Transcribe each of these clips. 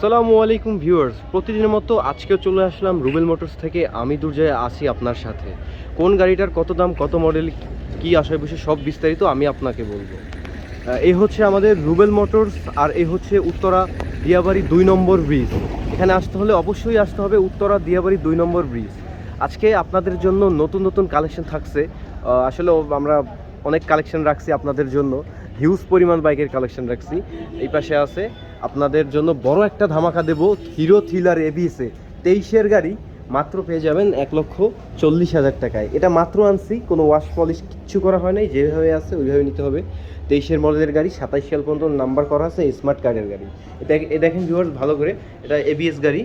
আসসালামু আলাইকুম ভিউয়ার্স, প্রতিদিনের মতো আজকেও চলে আসলাম রুবেল মোটরস থেকে। আমি দুর্জয় আছি আপনার সাথে। কোন গাড়িটার কত দাম, কত মডেল, কি আশয় বিষয়ে সব বিস্তারিত আমি আপনাকে বলবো। এই হচ্ছে আমাদের রুবেল মোটরস, আর এই হচ্ছে উত্তরা দিয়াবাড়ি 2 নম্বর ব্রিজ। এখানে আসতে হলে অবশ্যই আসতে হবে উত্তরা দিয়াবাড়ি 2 নম্বর ব্রিজ। আজকে আপনাদের জন্য নতুন নতুন কালেকশন থাকছে। আসলে আমরা অনেক কালেকশন রাখছি আপনাদের জন্য, হিউজ পরিমাণ বাইকের কালেকশন রাখছি। এই পাশে আছে আপনাদের জন্য বড় একটা ধামাকা দেব, হিরো থ্রিলার এবিএসে 23-এর গাড়ি মাত্র পেয়ে যাবেন 1,40,000 টাকায়। এটা মাত্র আনছি, কোনো ওয়াশ পলিশ কিচ্ছু করা হয় নাই, যেভাবে আছে ওইভাবে নিতে হবে। 23-এর মডেলের গাড়ি, 27 সাল পর্যন্ত নাম্বার করা আছে, স্মার্ট কার্ডের গাড়ি। এটা দেখেন ভিউয়ার্স ভালো করে, এটা এবিএস গাড়ি,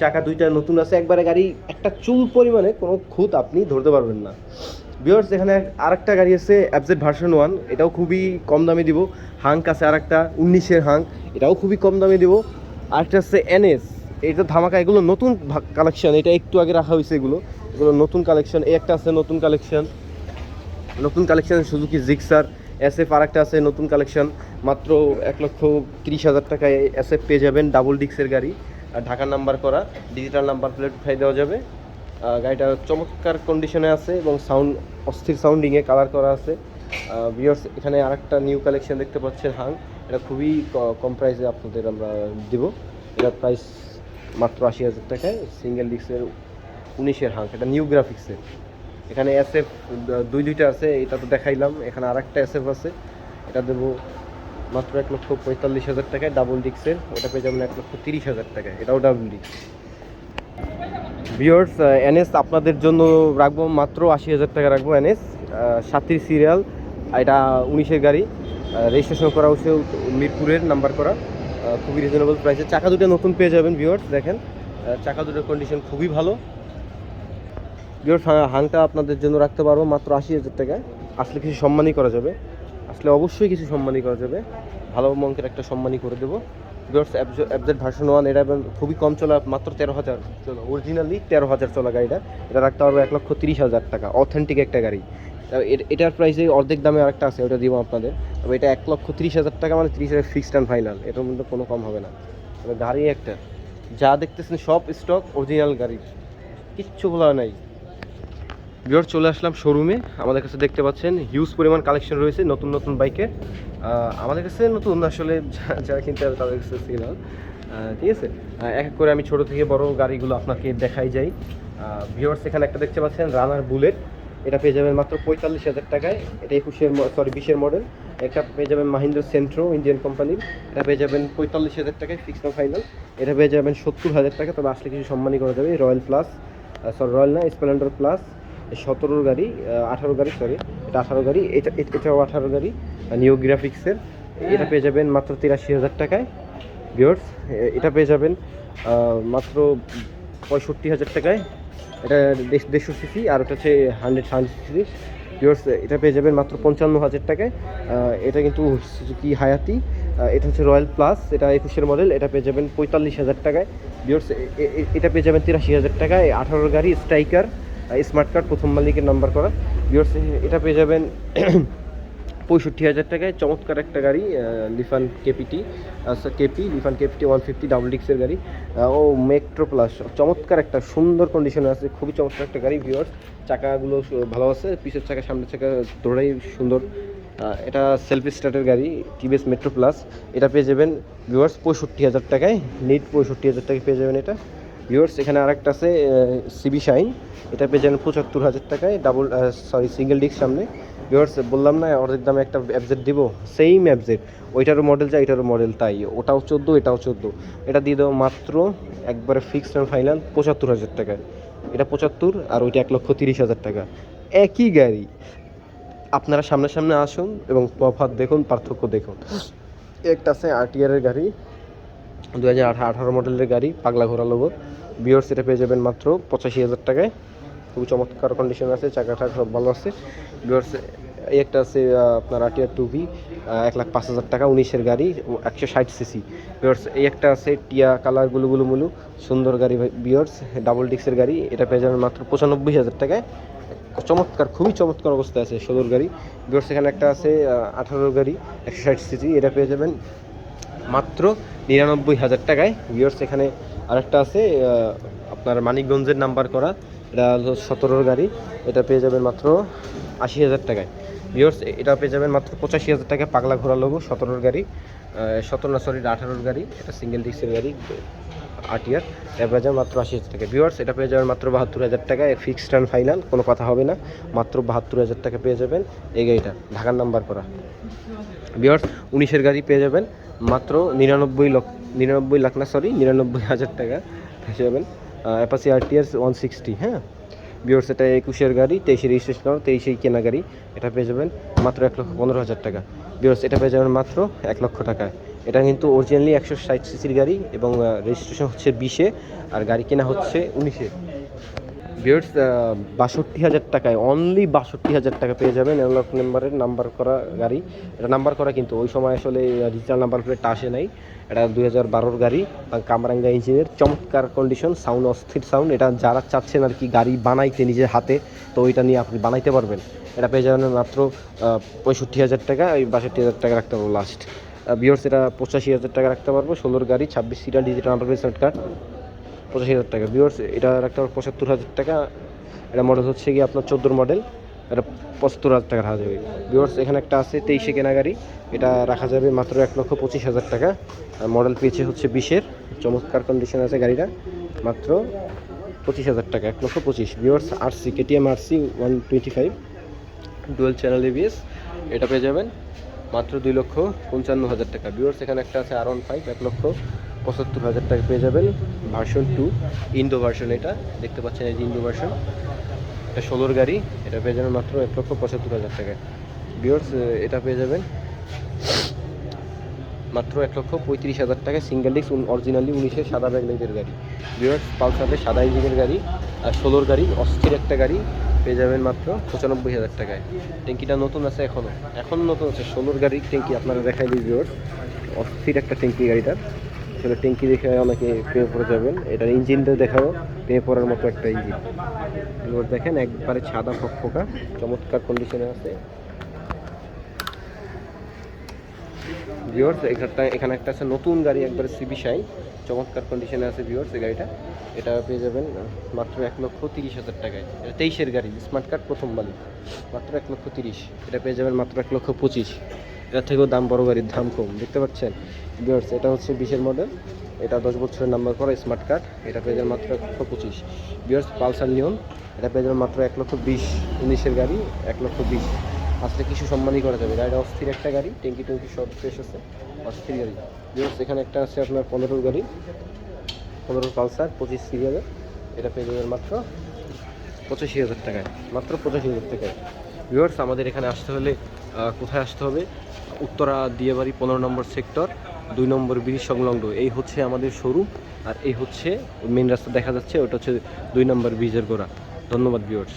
চাকা দুইটা নতুন আছে একবারে। গাড়ি একটা চুল পরিমাণে কোনো খুঁত আপনি ধরতে পারবেন না। ভিউয়ার্স এখানে আরেকটা গাড়ি আছে এফজেড ভার্সন 1, এটাও খুবই কম দামে দিব। হাঙ্ক আছে আরেকটা 19-এর হাঙ্ক, এটাও খুবই কম দামে দিব। আরেকটা আছে এনএস, এটা ধামাকা, এগুলো নতুন কালেকশন, এটা একটু আগে রাখা হয়েছে, এগুলো নতুন কালেকশন। এই একটা আছে নতুন কালেকশন সুজুকি জিক্সার এসএফ। আরেকটা আছে নতুন কালেকশন, মাত্র 1,30,000 টাকায় এসএফ পেয়ে যাবেন। ডাবল ডিক্সের গাড়ি, ঢাকা নাম্বার করা, ডিজিটাল নাম্বার প্লেট উঠাই দেওয়া যাবে। গাড়িটা চমৎকার কন্ডিশনে আছে এবং সাউন্ড অস্থির সাউন্ডিংয়ে কালার করা আছে। ভিউয়ার্স এখানে আরেকটা নিউ কালেকশন দেখতে পাচ্ছেন, হাং। এটা খুবই কম প্রাইসে আপনাদের আমরা দেব। এটার প্রাইস মাত্র 80,000 টাকায়, সিঙ্গেল ডিস্কের 19-এর হাং, এটা নিউ গ্রাফিক্সের। এখানে এসএফ দুইটা আছে, এটা তো দেখাইলাম। এখানে আরেকটা এসএফ আছে, এটা দেবো মাত্র 1,45,000 টাকায়, ডাবল ডিস্কের। ওটা পেয়ে যাবেন 1,30,000 টাকায়, এটাও ডাবল ডিস্ক। ভিউয়ার্স এনএস আপনাদের জন্য রাখবো মাত্র 80,000 টাকা রাখবো। এনএস 37 সিরিয়াল, এটা 19-এর গাড়ি, রেজিস্ট্রেশন করা হচ্ছে মিরপুরের, নাম্বার করা, খুবই রিজনেবল প্রাইসে। চাকা দুটো নতুন পেয়ে যাবেন ভিউয়ার্স, দেখেন চাকা দুটোর কন্ডিশন খুবই ভালো। ভিউয়ার্স হাংটা আপনাদের জন্য রাখতে পারবো মাত্র 80,000 টাকায়। আসলে কিছু সম্মানই করা যাবে, আসলে অবশ্যই কিছু সম্মানই করা যাবে, ভালো মঙ্কের একটা সম্মানই করে দেবো। ভিউয়ার্স এফজেড ভার্সন 1, এটা খুবই কম চলা, মাত্র 13,000 চলো, অরিজিনালি 13,000 চলা গাড়িটা। এটা রাখতে পারবো 1,30,000 টাকা, অথেন্টিক একটা গাড়ি। এটার প্রাইসে অর্ধেক দামে আরেকটা আছে, ওটা দিব আপনাদের। তবে এটা 1,30,000 টাকা, মানে 30,000 ফিক্সড অ্যান্ড ফাইনাল, এটার মধ্যে কোনো কম হবে না। তবে গাড়ি একটা যা দেখতেছেন সব স্টক অরিজিনাল গাড়ি, কিচ্ছু বলা নাই। ভিউয়ার্স চলে আসলাম শোরুমে। আমাদের কাছে দেখতে পাচ্ছেন হিউজ পরিমাণ কালেকশন রয়েছে নতুন নতুন বাইকের। আমাদের কাছে নতুন, আসলে যারা কিনতে হবে তাদের কাছে সিগনাল। ঠিক আছে, এক এক করে আমি ছোট থেকে বড় গাড়িগুলো আপনাকে দেখাই যাই। ভিউয়ার্স এখানে একটা দেখতে পাচ্ছেন রানার বুলেট, এটা পেয়ে যাবেন মাত্র 45,000 টাকায়। এটা 20-এর মডেল। একটা পেয়ে যাবেন মাহিন্দ্রা সেন্ট্রো, ইন্ডিয়ান কোম্পানির, এটা পেয়ে যাবেন 45,000 টাকায়, ফিক্সড ফাইনাল। এটা পেয়ে যাবেন 70,000 টাকা, তবে আসলে কিছু সম্মানই করা যাবে। রয়্যাল প্লাস, রয়্যাল না, স্প্লেন্ডার প্লাস, 17 গাড়ি, 18 গাড়ি, সরি এটা 18 গাড়ি, এটাও 18 গাড়ি, নিউ গ্রাফিক্সের। এটা পেয়ে যাবেন মাত্র 83,000 টাকায়। ভিউয়ার্স এটা পেয়ে যাবেন মাত্র 65,000 টাকায়। এটা 150 সিসি, আর ওটা হচ্ছে 100 সিসি। ভিউয়ার্স এটা পেয়ে যাবেন মাত্র 55,000 টাকায়। এটা কিন্তু সুজুকি হায়াতি, এটা হচ্ছে রয়্যাল প্লাস, এটা 21-এর মডেল, এটা পেয়ে যাবেন 45,000 টাকায়। ভিউয়ার্স এটা পেয়ে যাবেন 83,000 টাকায়, 18 গাড়ি, স্ট্রাইকার, স্মার্ট কার্ড, প্রথম মালিকের নাম্বার করা। ভিউয়ার্স এটা পেয়ে যাবেন 65,000 টাকায়, চমৎকার একটা গাড়ি, Lifan KPT, Lifan KPT 150 double ডিক্সের গাড়ি, ও মেট্রো প্লাস, চমৎকার একটা সুন্দর কন্ডিশনে আছে, খুবই চমৎকার একটা গাড়ি। ভিউয়ার্স চাকাগুলো ভালো আছে, পিছের চাকা সামনের চাকা দুটোই সুন্দর। এটা সেলফ স্টার্টের গাড়ি, টিভিএস মেট্রো প্লাস। এটা পেয়ে যাবেন ভিউয়ার্স 65,000 টাকায়, নিট 65,000 টাকায় পেয়ে যাবেন এটা। ভিউয়ার্স এখানে আরেকটা আছে সিবি শাইন, এটা পেয়ে যাবেন 75,000 টাকায়, সিঙ্গেল ডিস্ক সামনে। ভিউয়ার্স বললাম না অর্ধেক দামে একটা এফজেড দিব, সেম এফজেড, ওইটারও মডেল যা এটারও মডেল তাই, ওটাও 14, এটাও 14। এটা দিয়ে দেবো মাত্র একবারে ফিক্সড অ্যান্ড ফাইনাল 75,000 টাকায়। এটা 75 আর ওইটা 1,30,000 টাকা, একই গাড়ি। আপনারা সামনে সামনে আসুন এবং তফাৎ দেখুন, পার্থক্য দেখুন। একটা আছে আরটিআরের গাড়ি, 2018 মডেলের গাড়ি, পাগলা ঘোরা লোগো। ভিউয়ার্স এটা পেয়ে যাবেন মাত্র 85,000 টাকায়, খুবই চমৎকার কন্ডিশন আছে, চাকাটা সব ভালো আছে। ভিউয়ার্স এই একটা আছে আপনার আরটিআর 2V, 1,05,000 টাকা, 19-এর গাড়ি, 160 সিসি। ভিউয়ার্স এই একটা আছে টিয়া কালার, গুলু সুন্দর গাড়ি। ভিউয়ার্স ডাবল ডিক্সের গাড়ি, এটা পেয়ে যাবেন মাত্র 95,000 টাকায়, চমৎকার, খুবই চমৎকার অবস্থায় আছে, 16 গাড়ি। ভিউয়ার্স এখানে একটা আছে 18 গাড়ি, 160 সিসি, এটা পেয়ে যাবেন মাত্র 99,000 টাকায়। ভিউয়ার্স এখানে আরেকটা আছে আপনার মানিকগঞ্জের নাম্বার করা, এটা হলো 17 গাড়ি, এটা পেয়ে যাবেন মাত্র 80,000 টাকায়। ভিউয়ার্স এটা পেয়ে যাবেন মাত্র 85,000 টাকায়, পাগলা ঘোড়া লোগো, 17 গাড়ি, 17 না সরি 18 গাড়ি, এটা সিঙ্গেল ডিস্কের গাড়ি আটিয়ার, এটা পেয়ে যাবেন মাত্র 80,000 টাকা। ভিউয়ার্স এটা পেয়ে যাবেন মাত্র 72,000 টাকায়, ফিক্সড অ্যান্ড ফাইনাল, কোনো কথা হবে না, মাত্র 72,000 টাকা পেয়ে যাবেন এই গাড়িটা, ঢাকার নাম্বার করা। ভিউয়ার্স 19-এর গাড়ি পেয়ে যাবেন মাত্র 99,000 টাকা পেয়ে যাবেন, অ্যাপাচি আরটিআর 160। হ্যাঁ ভিউয়ার্স এটা 21-এর গাড়ি, 23-এর রেজিস্ট্রেশন করা, 23-এই কেনা গাড়ি, এটা পেয়ে যাবেন মাত্র 1,15,000 টাকা। ভিউয়ার্স এটা পেয়ে যাবেন মাত্র 1 লক্ষ টাকায়। এটা কিন্তু অরিজিনালি 160 সিসির গাড়ি এবং রেজিস্ট্রেশন হচ্ছে 20-এ, আর গাড়ি কেনা হচ্ছে 19-এ। ভিউয়ার্স 62,000 টাকায়, অনলি 62,000 টাকা পেয়ে যাবেন এনলক নাম্বারের নাম্বার করা গাড়ি। এটা নাম্বার করা কিন্তু ওই সময় আসলে ডিজিটাল নাম্বার প্লেটটা আসে নাই, এটা 2012-র গাড়ি, কামরাঙ্গা ইঞ্জিনের, চমৎকার কন্ডিশন, সাউন্ড অস্থির সাউন্ড। এটা যারা চাচ্ছেন আর কি গাড়ি বানাইতে নিজের হাতে, তো ওইটা নিয়ে আপনি বানাইতে পারবেন। এটা পেয়ে যাবেন মাত্র 65,000 টাকা, ওই 62,000 টাকা রাখতে পারবো লাস্ট। ভিউয়ার্স এটা 85,000 টাকা রাখতে পারবো, 16-র গাড়ি, 26 seater, digital number plate, smart card, 85,000 টাকা। ভিউয়ার্স এটা রাখতে পারবো 75,000 টাকা। এটা মডেল হচ্ছে কি আপনার 14 মডেল, এটা 75,000 টাকা রাখা যাবে। ভিউয়ার্স এখানে একটা আছে 23-এ কেনা গাড়ি, এটা রাখা যাবে মাত্র 1,25,000 টাকা। আর মডেল পেয়েছে হচ্ছে 20-এর, চমৎকার কন্ডিশন আছে গাড়িটা, মাত্র 25,000 টাকা, 1,25,000। Viewers RC, KTM RC 125 dual channel ABS, এটা পেয়ে যাবেন মাত্র 2,55,000 টাকা। ভিউয়ার্স এখানে একটা আছে R15, 1,75,000 টাকা পেয়ে যাবেন, ভার্সন 2 ইন্দো ভার্সন, এটা দেখতে পাচ্ছেন এই যে ইন্দো ভার্সন, এটা 16-র গাড়ি, এটা পেয়ে যাবেন মাত্র 1,75,000 টাকায়। ভিউয়ার্স এটা পেয়ে যাবেন মাত্র 1,35,000 টাকায়, সিঙ্গেল ডিস্ক, অরিজিনালি 19-এর সাদা ব্যাকলাইটের গাড়ি। ভিউয়ার্স পালসারের সাদা ইঞ্জিনের গাড়ি, আর 16-র গাড়ি, অস্থির একটা গাড়ি, পেয়ে যাবেন মাত্র 95,000 টাকায়। ট্যাঙ্কিটা নতুন আছে, এখন নতুন আছে, 16-র গাড়ির ট্যাঙ্কি আপনারা দেখাই দিই। ভিউয়ার্স অস্থির একটা ট্যাঙ্কি গাড়িটার, আসলে ট্যাঙ্কি দেখে অনেকে প্রেমে পড়ে যাবেন। এটার ইঞ্জিনটা দেখাও, প্রেমে পড়ার মতো একটা ইঞ্জিন। ভিউয়ার্স দেখেন একবারে সাদা ফকফকা, চমৎকার কন্ডিশনে আছে। ভিউয়ার্স এখানে একটা আছে নতুন গাড়ি, একবারে সিবি শাইন, চমৎকার কন্ডিশনে আছে। ভিউয়ার্স এই গাড়িটা, এটা পেয়ে যাবেন মাত্র 1,30,000 টাকায়। এটা 23-এর গাড়ি, স্মার্ট কার্ড, প্রথম মালিক, মাত্র 1,30,000। এটা পেয়ে যাবেন মাত্র 1,25,000। এটার থেকেও দাম, বড় গাড়ির দাম কম, দেখতে পাচ্ছেন। ভিউয়ার্স এটা হচ্ছে 20-এর মডেল, এটা 10 বছরের নাম্বার করা, স্মার্ট কার্ড, এটা পেয়ে যাবেন মাত্র 1,25,000। ভিউয়ার্স পালসার নিয়ন, এটা পেয়ে যাবেন মাত্র 1,20,000, 19-এর গাড়ি, 1,20,000। আসলে কিছু সম্মানই করা যাবে, গাড়িটা অস্থির একটা গাড়ি, ট্যাঙ্কি ট্যাঙ্কি সব ফ্রেশ আছে, অস্থির গাড়ি। ভিউয়ার্স এখানে একটা আছে আপনার 15-র গাড়ি, 15 পালসার, 25 সিরিয়ালে, এটা পেয়ে যাবেন মাত্র 85,000 টাকায়, মাত্র 85,000 টাকায়। ভিউয়ার্স আমাদের এখানে আসতে হলে কোথায় আসতে হবে? উত্তরা দিয়াবাড়ি 15 নম্বর সেক্টর, 2 নম্বর ব্রিজ সংলগ্ন, এই হচ্ছে আমাদের শোরুম। আর এই হচ্ছে মেন রাস্তা দেখা যাচ্ছে, ওটা হচ্ছে 2 নম্বর ব্রিজের গোড়া। ধন্যবাদ ভিউয়ার্স।